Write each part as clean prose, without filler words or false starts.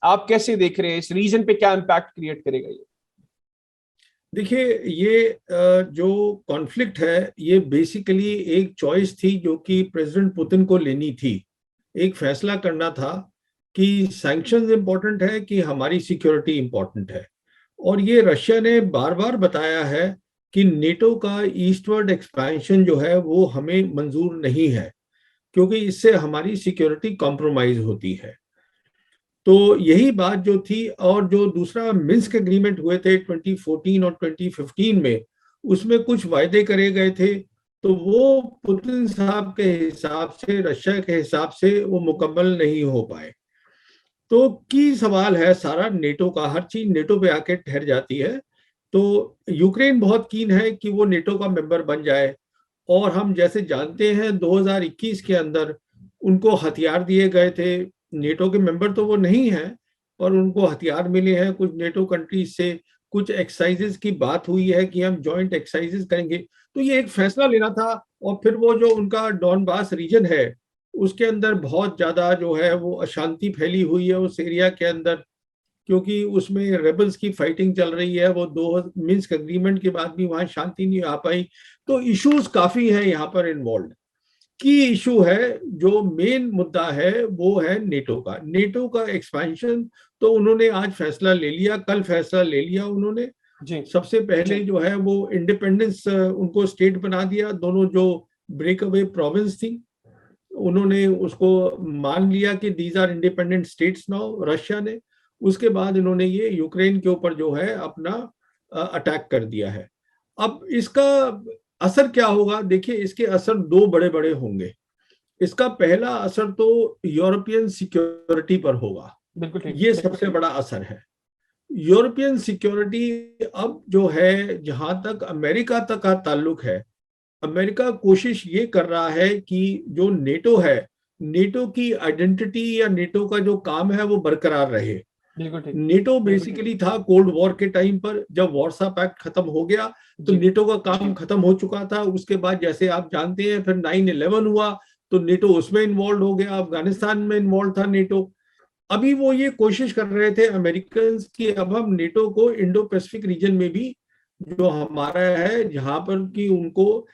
आप कैसे देख रहे हैं इस रीजन पे, क्या इम्पैक्ट क्रिएट करेगा ये? देखिए, ये जो कॉन्फ्लिक्ट है ये बेसिकली एक चॉइस थी जो कि प्रेसिडेंट पुतिन को लेनी थी। एक फैसला करना था कि सैंक्शंस इंपॉर्टेंट है कि हमारी सिक्योरिटी इंपॉर्टेंट है। और ये रशिया ने बार बार बताया है कि नेटो का ईस्टवर्ड एक्सपेंशन जो है वो हमें मंजूर नहीं है, क्योंकि इससे हमारी सिक्योरिटी कॉम्प्रोमाइज होती है। तो यही बात जो थी, और जो दूसरा मिन्स्क एग्रीमेंट हुए थे 2014 और 2015 में, उसमें कुछ वायदे करे गए थे, तो वो पुतिन साहब के हिसाब से, रशिया के हिसाब से वो मुकम्मल नहीं हो पाए। तो की सवाल है सारा नेटो का, हर चीज नेटो पे आके ठहर जाती है। तो यूक्रेन बहुत कीन है कि वो नेटो का मेंबर बन जाए, और हम जैसे जानते हैं 2021 के अंदर उनको हथियार दिए गए थे। नेटो के मेंबर तो वो नहीं है, पर उनको हथियार मिले हैं कुछ नेटो कंट्रीज से। कुछ एक्सरसाइजेज की बात हुई है कि हम जॉइंट एक्सरसाइजेज करेंगे। तो ये एक फैसला लेना था। और फिर वो जो उनका डॉनबास रीजन है, उसके अंदर बहुत ज्यादा जो है वो अशांति फैली हुई है उस एरिया के अंदर, क्योंकि उसमें रेबल्स की फाइटिंग चल रही है। वो दो मिन्स्क एग्रीमेंट के बाद भी वहां शांति नहीं आ पाई। तो इश्यूज काफी है यहाँ पर इन्वॉल्व। की इशू है, जो मेन मुद्दा है वो है नेटो का एक्सपेंशन। तो उन्होंने आज फैसला ले लिया, कल फैसला ले लिया उन्होंने। जी। सबसे पहले जो है वो इंडिपेंडेंस उनको स्टेट बना दिया। दोनों जो ब्रेक अवे प्रोविंस थी, उन्होंने उसको मान लिया कि these are independent states now, Russia ने। उसके बाद इन्होंने ये यूक्रेन के ऊपर जो है अपना अटैक कर दिया है। अब इसका असर क्या होगा? देखिए, इसके असर दो बड़े बड़े होंगे। इसका पहला असर तो यूरोपियन सिक्योरिटी पर होगा। बिल्कुल ठीक। ये सबसे बड़ा असर है। यूरोपियन सिक्योरिटी अब जो है, जहां तक अमेरिका तक का ताल्लुक है, अमेरिका कोशिश ये कर रहा है कि जो नेटो है, नेटो की आइडेंटिटी या नेटो का जो काम है वो बरकरार रहे। बिल्कुल ठीक। नेटो बेसिकली था कोल्ड वॉर के टाइम पर, जब वॉर्सा पैक्ट खत्म हो गया तो जी। नेटो का काम खत्म हो चुका था। उसके बाद जैसे आप जानते हैं फिर 9/11 हुआ, तो नेटो उसमें इन्वॉल्व हो गया, अफगानिस्तान में इन्वॉल्व था नेटो। अभी वो ये कोशिश कर रहे थे अमेरिकन की, अब हम नेटो को इंडो पैसिफिक रीजन में भी, जो हमारा है, जहां पर कि उनको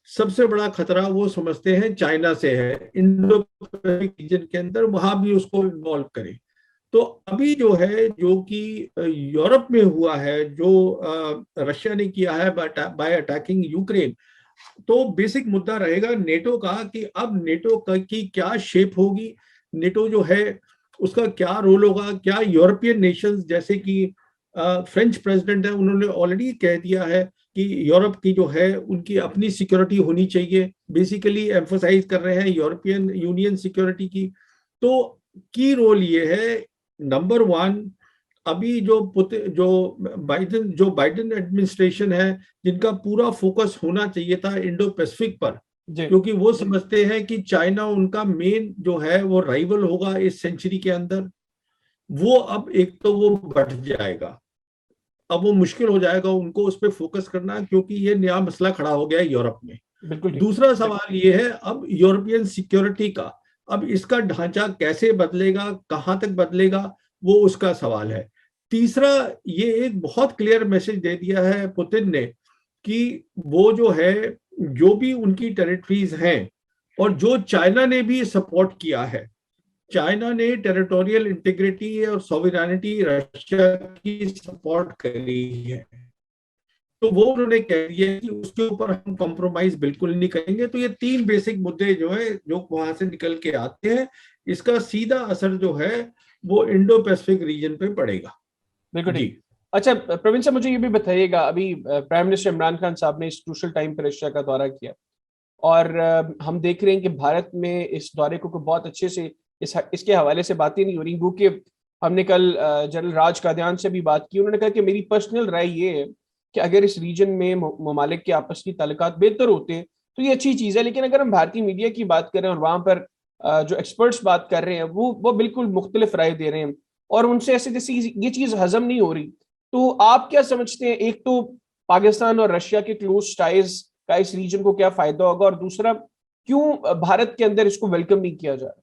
सबसे बड़ा खतरा वो समझते हैं चाइना से है, इंडो पैसिफिक रीजन के अंदर, वहां भी उसको इन्वॉल्व करें। तो अभी जो है, जो कि यूरोप में हुआ है, जो रशिया ने किया है बाय अटैकिंग यूक्रेन, तो बेसिक मुद्दा रहेगा नेटो का कि अब नेटो की क्या शेप होगी, नेटो जो है उसका क्या रोल होगा। क्या यूरोपियन नेशंस, जैसे कि फ्रेंच प्रेसिडेंट है, उन्होंने ऑलरेडी कह दिया है कि यूरोप की जो है उनकी अपनी सिक्योरिटी होनी चाहिए, बेसिकली एम्फोसाइज कर रहे हैं यूरोपियन यूनियन सिक्योरिटी की। तो की रोल ये है, नंबर वन, अभी जो बाइडेन एडमिनिस्ट्रेशन है, जिनका पूरा फोकस होना चाहिए था इंडो पैसिफिक पर, जी। क्योंकि वो समझते हैं कि चाइना उनका मेन जो है वो राइवल होगा इस सेंचुरी के अंदर। वो अब एक तो वो बढ़ जाएगा, अब वो मुश्किल हो जाएगा उनको उस पर फोकस करना, क्योंकि ये नया मसला खड़ा हो गया है यूरोप में। बिल्कुल ठीक। दूसरा सवाल ये है अब यूरोपियन सिक्योरिटी का, अब इसका ढांचा कैसे बदलेगा, कहां तक बदलेगा, वो उसका सवाल है। तीसरा, ये एक बहुत क्लियर मैसेज दे दिया है पुतिन ने कि वो जो है, जो भी उनकी टेरिटरीज हैं, और जो चाइना ने भी सपोर्ट किया है, चाइना ने टेरिटोरियल इंटीग्रिटी और सॉवरेनिटी रशिया की सपोर्ट करी है, तो वो उन्होंने कह दिया कि उसके ऊपर हम कॉम्प्रोमाइज बिल्कुल नहीं करेंगे। तो ये तीन बेसिक मुद्दे जो है, जो वहां से निकल के आते हैं, इसका सीधा असर जो है वो इंडो पैसिफिक रीजन पे पड़ेगा। बिल्कुल जी। ठीक। अच्छा प्रवीण साहब, मुझे ये भी बताइएगा, अभी प्राइम मिनिस्टर इमरान खान साहब ने इस क्रूशल टाइम पर रशिया का दौरा किया, और हम देख रहे हैं कि भारत में इस दौरे को बहुत अच्छे से इसके हवाले से बातें नहीं हो रही, क्योंकि हमने कल जनरल राज कादियान से भी बात की। उन्होंने कहा कि मेरी पर्सनल राय ये है कि अगर इस रीजन में ममालिक के आपस की ताल्लुकात बेहतर होते हैं तो ये अच्छी चीज़ है, लेकिन अगर हम भारतीय मीडिया की बात करें और वहां पर जो एक्सपर्ट्स बात कर रहे हैं वो बिल्कुल मुख्तलिफ राय दे रहे हैं, और उनसे ऐसे जैसे ये चीज़ हजम नहीं हो रही। तो आप क्या समझते हैं, एक तो पाकिस्तान और रशिया के क्लोज टाइज का इस रीजन को क्या फायदा होगा, और दूसरा क्यों भारत के अंदर इसको वेलकम नहीं किया जा रहा?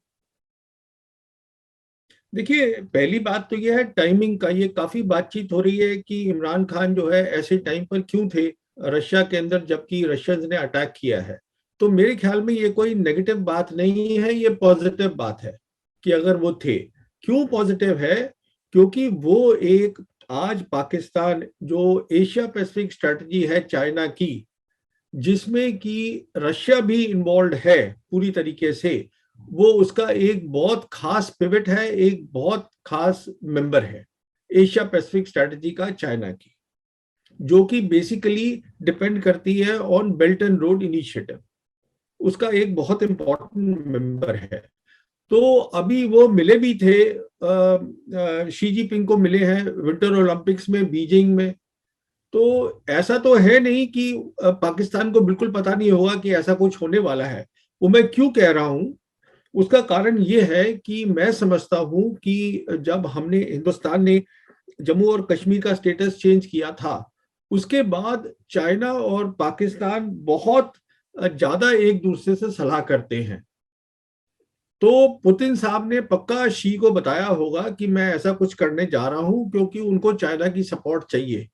देखिए, पहली बात तो यह है टाइमिंग का। ये काफी बातचीत हो रही है कि इमरान खान जो है ऐसे टाइम पर क्यों थे रशिया के अंदर जबकि रशियंस ने अटैक किया है। तो मेरे ख्याल में ये कोई नेगेटिव बात नहीं है, ये पॉजिटिव बात है कि अगर वो थे। क्यों पॉजिटिव है? क्योंकि वो एक, आज पाकिस्तान जो एशिया पैसिफिक स्ट्रेटजी है चाइना की, जिसमें कि रशिया भी इन्वॉल्व है पूरी तरीके से, वो उसका एक बहुत खास पिवट है, एक बहुत खास मेंबर है एशिया पैसिफिक स्ट्रेटजी का चाइना की, जो कि बेसिकली डिपेंड करती है on belt and road initiative. उसका एक बहुत इंपॉर्टेंट मेंबर है। तो अभी वो मिले भी थे, शी जिनपिंग को मिले हैं विंटर ओलंपिक्स में बीजिंग में। तो ऐसा तो है नहीं कि पाकिस्तान को बिल्कुल पता नहीं होगा कि ऐसा कुछ होने वाला है। वो मैं क्यों कह रहा हूं, उसका कारण ये है कि मैं समझता हूं कि जब हमने, हिंदुस्तान ने जम्मू और कश्मीर का स्टेटस चेंज किया था, उसके बाद चाइना और पाकिस्तान बहुत ज्यादा एक दूसरे से सलाह करते हैं। तो पुतिन साहब ने पक्का शी को बताया होगा कि मैं ऐसा कुछ करने जा रहा हूं, क्योंकि उनको चाइना की सपोर्ट चाहिए।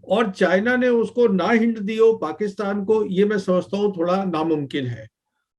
और चाइना ने उसको ना हिंट दी हो पाकिस्तान को, ये मैं समझता हूँ थोड़ा नामुमकिन है।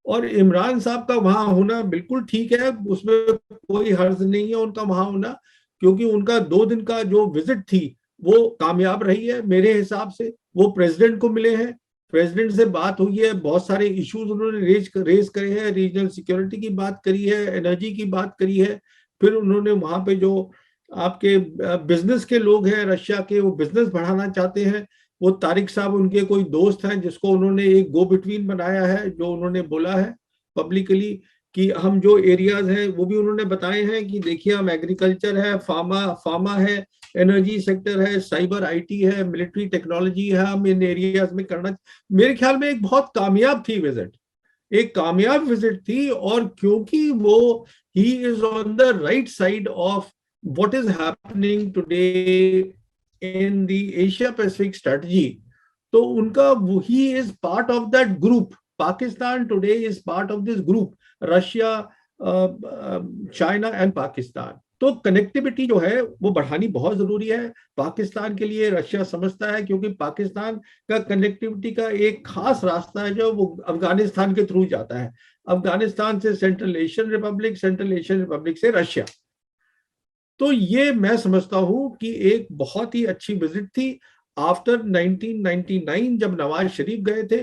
और इमरान साहब का वहां होना बिल्कुल ठीक है, उसमें कोई हर्ज नहीं है उनका वहां होना, क्योंकि उनका 2 दिन का जो विजिट थी वो कामयाब रही है मेरे हिसाब से। वो प्रेसिडेंट को मिले हैं, प्रेसिडेंट से बात हुई है, बहुत सारे इश्यूज उन्होंने रेज करे हैं, रीजनल सिक्योरिटी की बात करी है, एनर्जी की बात करी है। फिर उन्होंने वहां पे जो आपके बिजनेस के लोग हैं रशिया के, वो बिजनेस बढ़ाना चाहते हैं, वो तारिक साहब उनके कोई दोस्त हैं जिसको उन्होंने एक गो बिटवीन बनाया है, जो उन्होंने बोला है पब्लिकली कि हम जो एरियाज हैं वो भी उन्होंने बताए हैं कि देखिए हम एग्रीकल्चर है, फार्मा फार्मा है, एनर्जी सेक्टर है, साइबर आईटी है, मिलिट्री टेक्नोलॉजी है, हम इन एरियाज में करना। मेरे ख्याल में एक बहुत कामयाब थी विजिट, एक कामयाब विजिट थी। और क्योंकि वो, he is on the right side of what is happening today in the Asia Pacific strategy, तो उनका, he is part of that group. Pakistan today is part of this group, Russia, China and Pakistan. तो connectivity जो है वो बढ़ानी बहुत जरूरी है पाकिस्तान के लिए, रशिया समझता है, क्योंकि पाकिस्तान का कनेक्टिविटी का एक खास रास्ता है जो वो अफगानिस्तान के थ्रू जाता है, अफगानिस्तान से central Asian Republic, central Asian Republic से रशिया। तो ये मैं समझता हूं कि एक बहुत ही अच्छी विजिट थी आफ्टर 1999 जब नवाज शरीफ गए थे।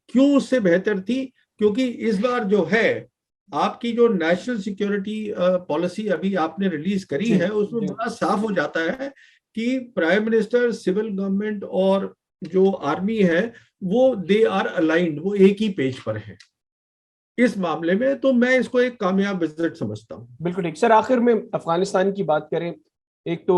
क्यों उससे बेहतर थी? क्योंकि इस बार जो है आपकी जो नेशनल सिक्योरिटी पॉलिसी अभी आपने रिलीज करी जी है, उसमें जी। बड़ा साफ हो जाता है कि प्राइम मिनिस्टर, सिविल गवर्नमेंट और जो आर्मी है वो दे आर अलाइंड, वो एक ही पेज पर है इस मामले में। तो मैं इसको एक कामयाब विजिट समझता हूँ। बिल्कुल ठीक सर। आखिर में अफगानिस्तान की बात करें, एक तो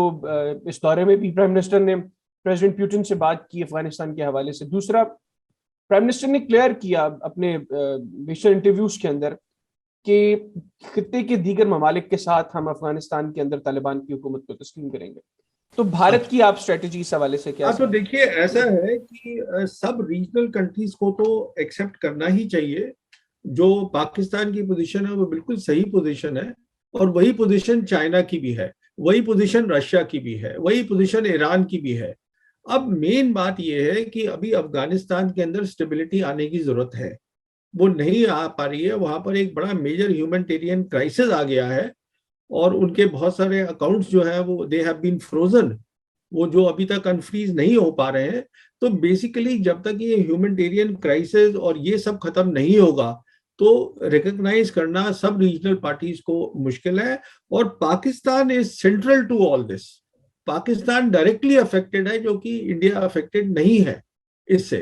इस दौरे में भी प्राइम मिनिस्टर ने प्रेसिडेंट पुतिन से बात की अफगानिस्तान के हवाले से। दूसरा, प्राइम मिनिस्टर ने क्लियर किया अपने बेशतर इंटरव्यूज के अंदर कि खित्ते के दीगर ममालिक के साथ हम अफगानिस्तान के अंदर तालिबान की हुकूमत को तस्लीम करेंगे। तो भारत की आप स्ट्रेटेजी इस हवाले से क्या हाँ, तो समझ? देखिए ऐसा है कि सब रीजनल कंट्रीज को तो एक्सेप्ट करना ही चाहिए। जो पाकिस्तान की पोजीशन है वो बिल्कुल सही पोजीशन है, और वही पोजीशन चाइना की भी है, वही पोजीशन रशिया की भी है, वही पोजीशन ईरान की भी है। अब मेन बात यह है कि अभी अफगानिस्तान के अंदर स्टेबिलिटी आने की जरूरत है, वो नहीं आ पा रही है। वहां पर एक बड़ा मेजर ह्यूमैनिटेरियन क्राइसिस आ गया है, और उनके बहुत सारे अकाउंट्स जो है वो दे हैव बीन फ्रोजन, वो जो अभी तक अनफ्रीज नहीं हो पा रहे हैं। तो बेसिकली जब तक ये ह्यूमैनिटेरियन क्राइसिस और ये सब खत्म नहीं होगा, तो रिकॉग्नाइज करना सब रीजनल पार्टीज को मुश्किल है। और Pakistan is central to all this. Pakistan directly affected है, जो कि इंडिया अफेक्टेड नहीं है इससे।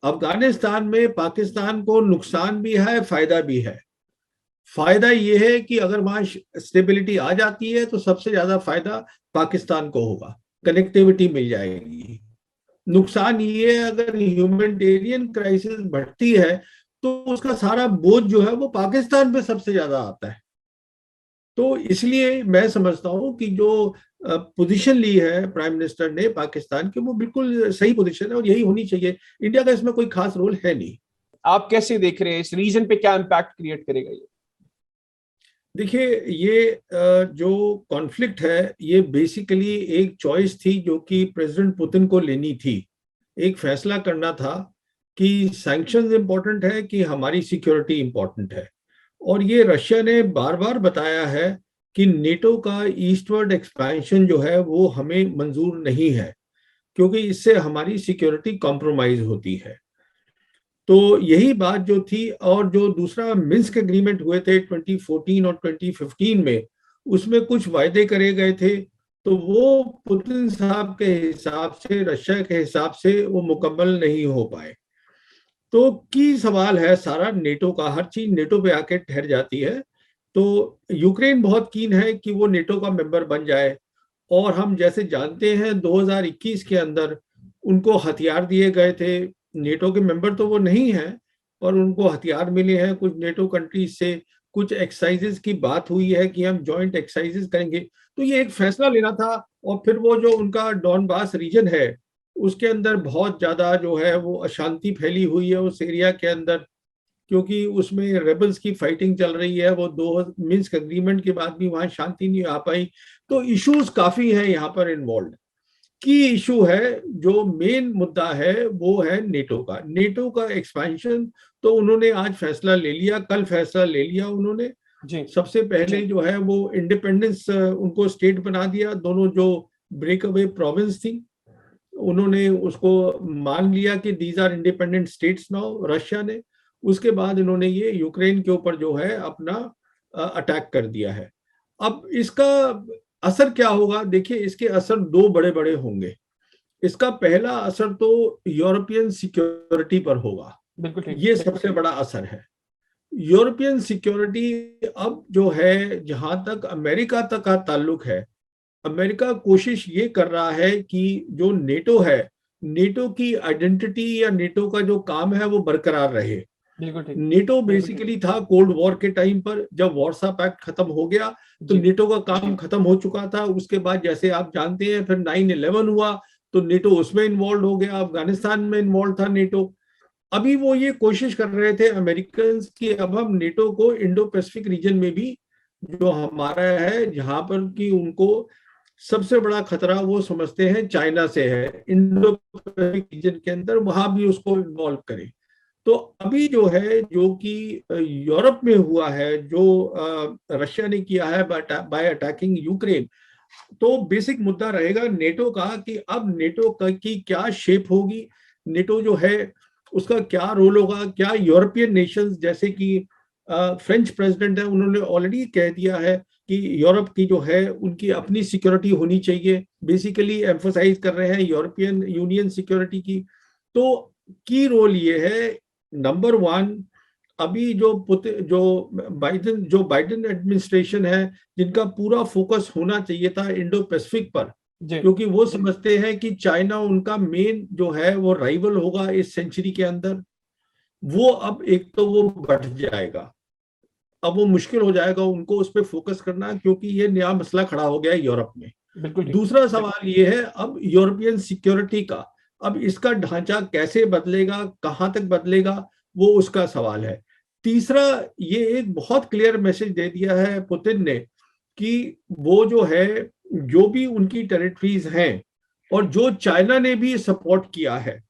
अफगानिस्तान में पाकिस्तान को नुकसान भी है, फायदा भी है। फायदा यह है कि अगर वहां स्टेबिलिटी आ जाती है तो सबसे ज्यादा फायदा पाकिस्तान को होगा, कनेक्टिविटी मिल जाएगी। नुकसान ये है अगर ह्यूमैनिटेरियन क्राइसिस बढ़ती है तो उसका सारा बोझ जो है वो पाकिस्तान पे सबसे ज्यादा आता है। तो इसलिए मैं समझता हूं कि जो पोजीशन ली है प्राइम मिनिस्टर ने पाकिस्तान की, वो बिल्कुल सही पोजीशन है और यही होनी चाहिए। इंडिया का इसमें कोई खास रोल है नहीं। आप कैसे देख रहे हैं इस रीजन पे क्या इम्पैक्ट क्रिएट करेगा ये? देखिए, ये जो कॉन्फ्लिक्ट है ये बेसिकली एक चॉइस थी जो कि प्रेसिडेंट पुतिन को लेनी थी। एक फैसला करना था कि सैंक्शंस इंपॉर्टेंट है कि हमारी सिक्योरिटी इंपॉर्टेंट है। और ये रशिया ने बार बार बताया है कि नेटो का ईस्टवर्ड एक्सपेंशन जो है वो हमें मंजूर नहीं है, क्योंकि इससे हमारी सिक्योरिटी कॉम्प्रोमाइज होती है। तो यही बात जो थी, और जो दूसरा मिन्स्क एग्रीमेंट हुए थे 2014 और 2015 में, उसमें कुछ वायदे करे गए थे, तो वो पुतिन साहब के हिसाब से, रशिया के हिसाब से वो मुकम्मल नहीं हो पाए। तो की सवाल है सारा नेटो का, हर चीज नेटो पे आके ठहर जाती है। तो यूक्रेन बहुत कीन है कि वो नेटो का मेंबर बन जाए, और हम जैसे जानते हैं 2021 के अंदर उनको हथियार दिए गए थे। नेटो के मेंबर तो वो नहीं है, और उनको हथियार मिले हैं कुछ नेटो कंट्रीज से। कुछ एक्सरसाइजेज की बात हुई है कि हम जॉइंट एक्सरसाइजेज करेंगे। तो ये एक फैसला लेना था। और फिर वो जो उनका डॉनबास रीजन है, उसके अंदर बहुत ज्यादा जो है वो अशांति फैली हुई है उस एरिया के अंदर, क्योंकि उसमें रेबल्स की फाइटिंग चल रही है। वो दो मिन्स्क एग्रीमेंट के बाद भी वहां शांति नहीं आ पाई। तो इश्यूज काफी है यहाँ पर इन्वॉल्व। की इशू है, जो मेन मुद्दा है वो है नेटो का एक्सपेंशन। तो उन्होंने आज फैसला ले लिया, कल फैसला ले लिया उन्होंने। जी। सबसे पहले जो है वो इंडिपेंडेंस उनको स्टेट बना दिया। दोनों जो ब्रेक अवे प्रोविंस थी, उन्होंने उसको मान लिया कि these are independent states now, Russia ने। उसके बाद इन्होंने ये यूक्रेन के ऊपर जो है अपना अटैक कर दिया है। अब इसका असर क्या होगा? देखिए, इसके असर दो बड़े बड़े होंगे। इसका पहला असर तो यूरोपियन सिक्योरिटी पर होगा। बिल्कुल ठीक। ये सबसे बड़ा असर है। यूरोपियन सिक्योरिटी अब जो है, जहां तक अमेरिका तक का ताल्लुक है, अमेरिका कोशिश ये कर रहा है कि जो नेटो है, नेटो की आइडेंटिटी या नेटो का जो काम है वो बरकरार रहे। बिल्कुल ठीक। नेटो बेसिकली था कोल्ड वॉर के टाइम पर, जब वॉर्सा पैक्ट खत्म हो गया तो जी। नेटो का काम खत्म हो चुका था। उसके बाद जैसे आप जानते हैं फिर 9/11 हुआ, तो नेटो उसमें इन्वॉल्व हो गया। अफगानिस्तान में इन्वॉल्व था नेटो। अभी वो ये कोशिश कर रहे थे अमेरिकन कि अब हम नेटो को इंडो पैसिफिक रीजन में भी, जो हमारा है, जहां पर कि उनको सबसे बड़ा खतरा वो समझते हैं चाइना से है, इंडो पैसिफिक रीजन के अंदर, वहां भी उसको इन्वॉल्व करें। तो अभी जो है, जो कि यूरोप में हुआ है, जो रशिया ने किया है बाय अटैकिंग यूक्रेन, तो बेसिक मुद्दा रहेगा नेटो का कि अब नेटो की क्या शेप होगी, नेटो जो है उसका क्या रोल होगा। क्या यूरोपियन नेशंस, जैसे कि फ्रेंच प्रेसिडेंट है, उन्होंने ऑलरेडी कह दिया है कि यूरोप की जो है उनकी अपनी सिक्योरिटी होनी चाहिए। बेसिकली एम्फोसाइज कर रहे हैं यूरोपियन यूनियन सिक्योरिटी की। तो की रोल ये है, नंबर वन, अभी जो बाइडेन एडमिनिस्ट्रेशन है, जिनका पूरा फोकस होना चाहिए था इंडो पैसिफिक पर, जी। क्योंकि वो समझते हैं कि चाइना उनका मेन जो है वो राइवल होगा इस सेंचुरी के अंदर। वो अब एक तो वो बढ़ जाएगा, अब वो मुश्किल हो जाएगा उनको उस पर फोकस करना, क्योंकि ये नया मसला खड़ा हो गया है यूरोप में। बिल्कुल ठीक। दूसरा सवाल ये है अब यूरोपियन सिक्योरिटी का, अब इसका ढांचा कैसे बदलेगा, कहां तक बदलेगा, वो उसका सवाल है। तीसरा, ये एक बहुत क्लियर मैसेज दे दिया है पुतिन ने कि वो जो है, जो भी उनकी टेरिटरीज हैं, और जो चाइना ने भी सपोर्ट किया है,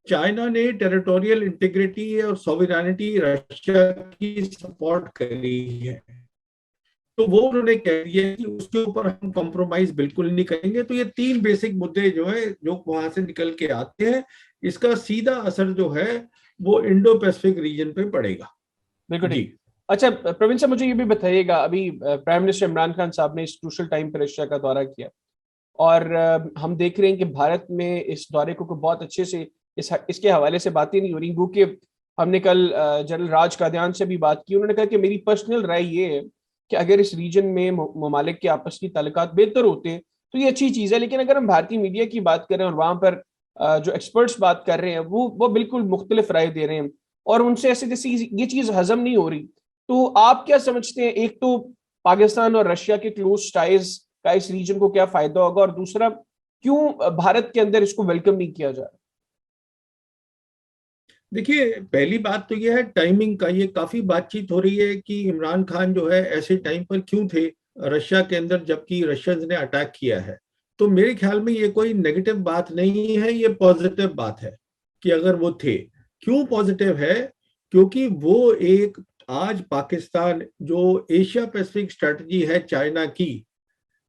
चाइना ने टेरिटोरियल इंटीग्रिटी और सॉवरेनिटी रशिया की सपोर्ट करी है। तो वो उन्होंने कह दिया कि उसके ऊपर हम कॉम्प्रोमाइज बिल्कुल नहीं करेंगे। तो ये तीन बेसिक मुद्दे जो है, जो वहां से निकल के आते हैं, इसका सीधा असर जो है वो इंडो पैसिफिक रीजन पे पड़ेगा। बिल्कुल जी। ठीक। अच्छा प्रवीण साहब, मुझे ये भी बताइएगा, अभी प्राइम मिनिस्टर इमरान खान साहब ने इस क्रूशल टाइम पर रशिया का दौरा किया, और हम देख रहे हैं कि भारत में इस दौरे को बहुत अच्छे से इसके हवाले से बातें नहीं हो रही। क्योंकि हमने कल जनरल राज कादियान से भी बात की, उन्होंने कहा कि मेरी पर्सनल राय ये है कि अगर इस रीजन में ममालिक के आपस की ताल्लुकात बेहतर होते हैं तो ये अच्छी चीज़ है। लेकिन अगर हम भारतीय मीडिया की बात करें और वहाँ पर जो एक्सपर्ट्स बात कर रहे हैं वो बिल्कुल मुख्तलिफ राय दे रहे हैं, और उनसे ऐसे जैसे ये चीज़ हजम नहीं हो रही। तो आप क्या समझते हैं, एक तो पाकिस्तान और रशिया के क्लोज टाइज का इस रीजन को क्या फायदा होगा, और दूसरा क्यों भारत के अंदर इसको वेलकम नहीं किया जा रहा? देखिए, पहली बात तो यह है टाइमिंग का। ये काफी बातचीत हो रही है कि इमरान खान जो है ऐसे टाइम पर क्यों थे रशिया के अंदर जबकि रशियंस ने अटैक किया है। तो मेरे ख्याल में ये कोई नेगेटिव बात नहीं है, ये पॉजिटिव बात है कि अगर वो थे। क्यों पॉजिटिव है? क्योंकि वो एक, आज पाकिस्तान जो एशिया पैसिफिक स्ट्रेटजी है चाइना की,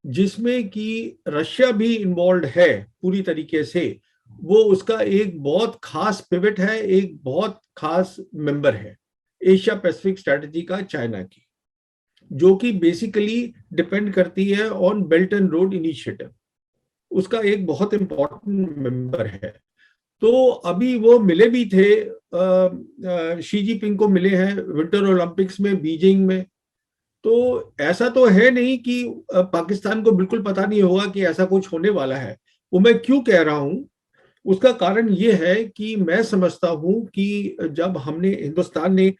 जिसमें कि रशिया भी इन्वॉल्व है पूरी तरीके से, वो उसका एक बहुत खास पिवट है, एक बहुत खास मेंबर है एशिया पैसिफिक स्ट्रेटजी का चाइना की, जो कि बेसिकली डिपेंड करती है on belt and road initiative. उसका एक बहुत इंपॉर्टेंट मेंबर है। तो अभी वो मिले भी थे, शी जिनपिंग को मिले हैं विंटर ओलंपिक्स में बीजिंग में। तो ऐसा तो है नहीं कि पाकिस्तान को बिल्कुल पता नहीं होगा कि ऐसा कुछ होने वाला है। वो मैं क्यों कह रहा हूं, उसका कारण ये है कि मैं समझता हूं कि जब हमने, हिंदुस्तान ने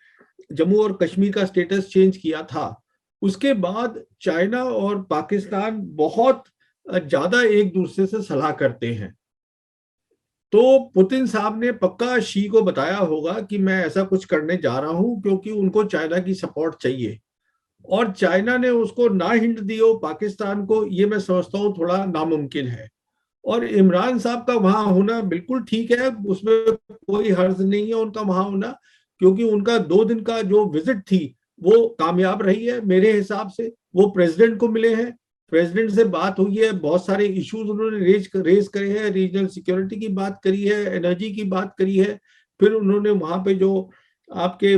जम्मू और कश्मीर का स्टेटस चेंज किया था, उसके बाद चाइना और पाकिस्तान बहुत ज्यादा एक दूसरे से सलाह करते हैं। तो पुतिन साहब ने पक्का शी को बताया होगा कि मैं ऐसा कुछ करने जा रहा हूं, क्योंकि उनको चाइना की सपोर्ट चाहिए। और चाइना ने उसको ना हिंट दी हो पाकिस्तान को, ये मैं समझता हूँ थोड़ा नामुमकिन है। और इमरान साहब का वहां होना बिल्कुल ठीक है, उसमें कोई हर्ज नहीं है उनका वहां होना, क्योंकि उनका 2 दिन का जो विजिट थी वो कामयाब रही है मेरे हिसाब से। वो प्रेसिडेंट को मिले हैं, प्रेसिडेंट से बात हुई है, बहुत सारे इश्यूज उन्होंने रेज करे हैं, रीजनल सिक्योरिटी की बात करी है, एनर्जी की बात करी है। फिर उन्होंने वहां पे जो आपके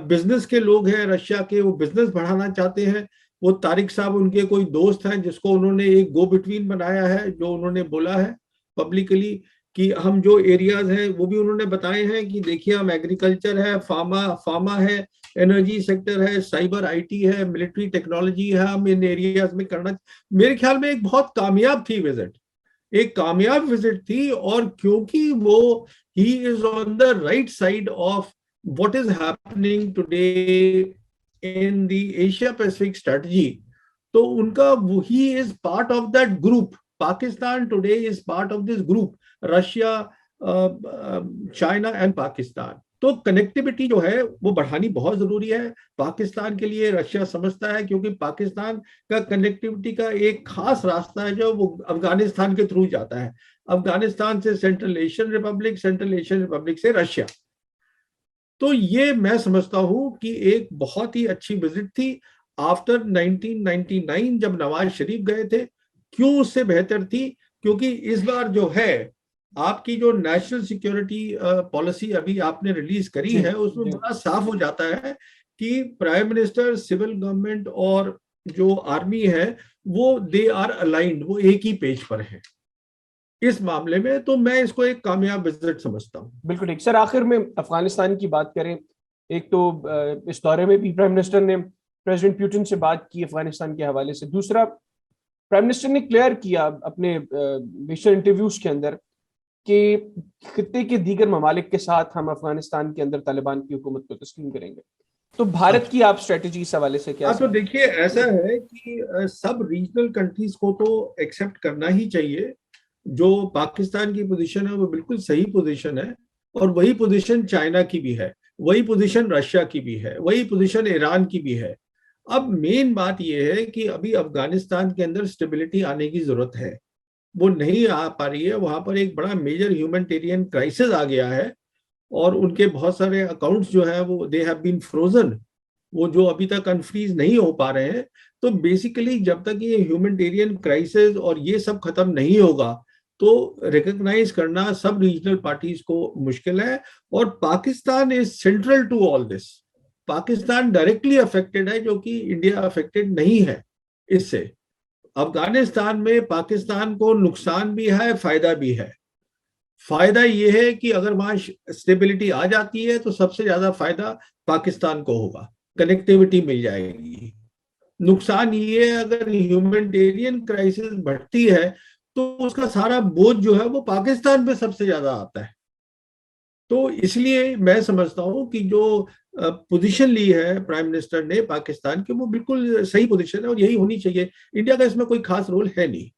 बिजनेस के लोग हैं रशिया के, वो बिजनेस बढ़ाना चाहते हैं। वो तारिक साहब उनके कोई दोस्त हैं जिसको उन्होंने एक गो बिटवीन बनाया है, जो उन्होंने बोला है पब्लिकली कि हम जो एरियाज हैं वो भी उन्होंने बताए हैं कि देखिए हम एग्रीकल्चर है, फार्मा है, एनर्जी सेक्टर है, साइबर आईटी है, मिलिट्री टेक्नोलॉजी है, हम इन एरियाज में करना। मेरे ख्याल में एक बहुत कामयाब थी विजिट, एक कामयाब विजिट थी। और क्योंकि वो, he is on the right side of what is happening today in the Asia Pacific strategy, तो उनका, he is part of that group. Pakistan today is part of this group, Russia, China and Pakistan. तो connectivity जो है वो बढ़ानी बहुत जरूरी है पाकिस्तान के लिए, रशिया समझता है, क्योंकि पाकिस्तान का कनेक्टिविटी का एक खास रास्ता है जो वो अफगानिस्तान के थ्रू जाता है, अफगानिस्तान से central Asian Republic, central Asian Republic से रशिया। तो ये मैं समझता हूं कि एक बहुत ही अच्छी विजिट थी आफ्टर 1999 जब नवाज शरीफ गए थे। क्यों उससे बेहतर थी? क्योंकि इस बार जो है आपकी जो नेशनल सिक्योरिटी पॉलिसी अभी आपने रिलीज करी है, उसमें बड़ा साफ हो जाता है कि प्राइम मिनिस्टर, सिविल गवर्नमेंट और जो आर्मी है वो दे आर अलाइंड, वो एक ही पेज पर है इस मामले में। तो मैं इसको एक कामयाब विजिट समझता हूँ। बिल्कुल ठीक सर। आखिर में अफगानिस्तान की बात करें, एक तो इस दौरे में भी प्राइम मिनिस्टर ने प्रेसिडेंट पुतिन से बात की अफगानिस्तान के हवाले से। दूसरा, प्राइम मिनिस्टर ने क्लियर किया अपने विशेष इंटरव्यूज के अंदर कि खित्ते के दीगर ममालिक के साथ हम अफगानिस्तान के अंदर तालिबान की हुकूमत को तस्लीम करेंगे। तो भारत की आप स्ट्रेटेजी इस हवाले से क्या? तो देखिए, ऐसा है कि सब रीजनल कंट्रीज को तो एक्सेप्ट करना ही चाहिए। जो पाकिस्तान की पोजीशन है वो बिल्कुल सही पोजीशन है, और वही पोजीशन चाइना की भी है, वही पोजीशन रशिया की भी है, वही पोजीशन ईरान की भी है। अब मेन बात यह है कि अभी अफगानिस्तान के अंदर स्टेबिलिटी आने की जरूरत है, वो नहीं आ पा रही है। वहां पर एक बड़ा मेजर ह्यूमैनिटेरियन क्राइसिस आ गया है, और उनके बहुत सारे अकाउंट्स जो है वो दे हैव बीन फ्रोजन, वो जो अभी तक अनफ्रीज नहीं हो पा रहे हैं। तो बेसिकली जब तक ये ह्यूमैनिटेरियन क्राइसिस और ये सब खत्म नहीं होगा तो रिकॉग्नाइज करना सब रीजनल पार्टीज को मुश्किल है। और Pakistan is central to all this. Pakistan directly affected है, जो कि इंडिया अफेक्टेड नहीं है इससे। अफगानिस्तान में पाकिस्तान को नुकसान भी है, फायदा भी है। फायदा यह है कि अगर वहां स्टेबिलिटी आ जाती है तो सबसे ज्यादा फायदा पाकिस्तान को होगा, कनेक्टिविटी मिल जाएगी। नुकसान ये है अगर ह्यूमैनिटेरियन क्राइसिस बढ़ती है तो उसका सारा बोझ जो है वो पाकिस्तान पे सबसे ज्यादा आता है। तो इसलिए मैं समझता हूं कि जो पोजीशन ली है प्राइम मिनिस्टर ने पाकिस्तान की, वो बिल्कुल सही पोजीशन है और यही होनी चाहिए। इंडिया का इसमें कोई खास रोल है नहीं।